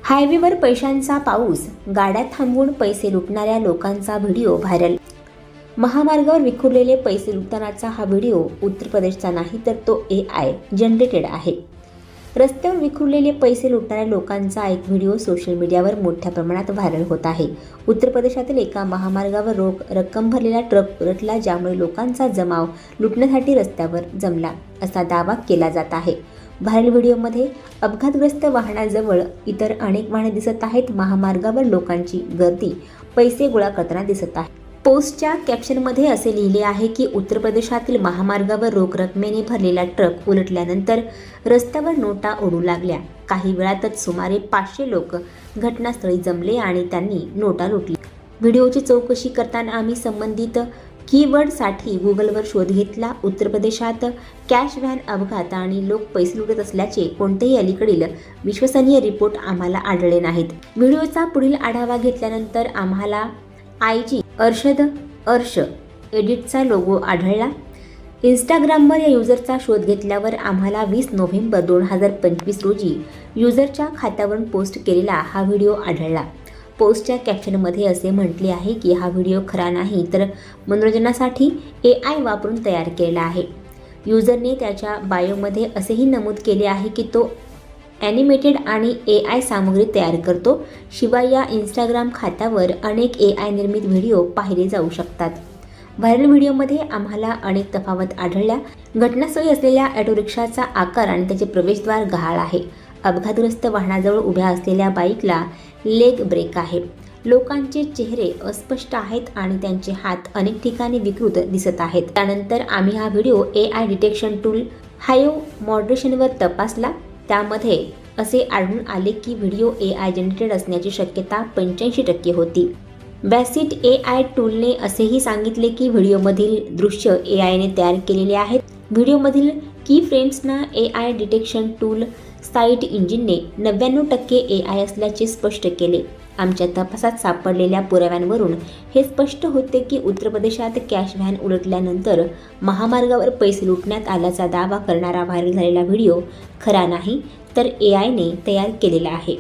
हायवेवर पैशांचा पाऊस, गाड्या थांबवून पैसे लुटणाऱ्या लोकांचा व्हिडिओ व्हायरल। महामार्गावर विखुरलेले पैसे लुटतानाचा हा व्हिडिओ उत्तर प्रदेशचा नाही तर तो AI जनरेटेड आहे। रस्त्यावर विखुरलेले पैसे लुटणाऱ्या लोकांचा एक व्हिडिओ सोशल मीडियावर मोठ्या प्रमाणात व्हायरल होत आहे। उत्तर प्रदेशातील एका महामार्गावर रोख रक्कम भरलेला ट्रक उलटला, ज्यामुळे लोकांचा जमाव लुटण्यासाठी रस्त्यावर जमला असा दावा केला जात आहे। व्हायरल व्हिडिओमध्ये अपघातग्रस्त वाहनाजवळ इतर अनेक वाहने दिसत आहेत। महामार्गावर लोकांची गर्दी पैसे गोळा करताना दिसत आहे। पोस्टच्या कॅप्शनमध्ये असे लिहिले आहे की उत्तर प्रदेशातील महामार्गावर रोख रकमेने भरलेला ट्रक उलटल्यानंतर रस्त्यावर नोटा उडू लागल्या। काही वेळातच सुमारे 500 लोक घटनास्थळी जमले आणि त्यांनी नोटा लुटल्या। व्हिडिओची चौकशी करताना आम्ही संबंधित कीवर्डसाठी गुगलवर शोध घेतला। उत्तर प्रदेशात कॅश व्हॅन अपघात आणि लोक पैसे लुटत असल्याचे कोणतेही अलीकडील विश्वसनीय रिपोर्ट आम्हाला आढळले नाहीत। व्हिडिओचा पुढील आढावा घेतल्यानंतर आम्हाला IG अर्श एडिटचा लोगो आढळला। इंस्टाग्रामवर या युजरचा शोध घेतल्यावर आम्हाला 20 नोव्हेंबर 2025 रोजी युजरच्या खात्यावरून पोस्ट केलेला हा व्हिडिओ आढळला। पोस्टच्या कॅप्शनमध्ये असे म्हटले आहे की हा व्हिडिओ खरा नाही तर मनोरंजनासाठी AI वापरून तयार केलेला आहे। युजरने त्याच्या बायोमध्ये असेही नमूद केले आहे की तो ॲनिमेटेड आणि AI सामग्री तयार करतो। शिवाय या इंस्टाग्राम खात्यावर अनेक AI निर्मित व्हिडिओ पाहिले जाऊ शकतात। व्हायरल व्हिडिओमध्ये आम्हाला अनेक तफावत आढळल्या। घटनास्थळी असलेल्या ऑटो रिक्षाचा आकार आणि त्याचे प्रवेशद्वार गहाळ आहे। अपघातग्रस्त वाहनाजवळ उभ्या असलेल्या बाईकला लेग ब्रेक आहे। लोकांचे चेहरे अस्पष्ट आहेत आणि त्यांचे हात अनेक ठिकाणी विकृत दिसत आहेत। त्यानंतर आम्ही हा व्हिडिओ AI डिटेक्शन टूल हायो मॉडरेशनवर तपासला। त्यामध्ये असे आढळून आले की व्हिडिओ AI जनरेटेड असण्याची शक्यता 85% होती। बॅसिट AI टूलने असेही सांगितले की व्हिडिओमधील दृश्य AIने तयार केलेले आहेत। व्हिडिओमधील की फ्रेम्सना AI डिटेक्शन टूल साईट इंजिनने 99% AI असल्याचे स्पष्ट केले। आमच्या तपासात सापडलेल्या पुराव्यांवरून हे स्पष्ट होते की उत्तर प्रदेशात कॅश व्हॅन उलटल्यानंतर महामार्गावर पैसे लुटण्यात आल्याचा दावा करणारा व्हायरल झालेला व्हिडिओ खरा नाही तर AIने तयार केलेला आहे।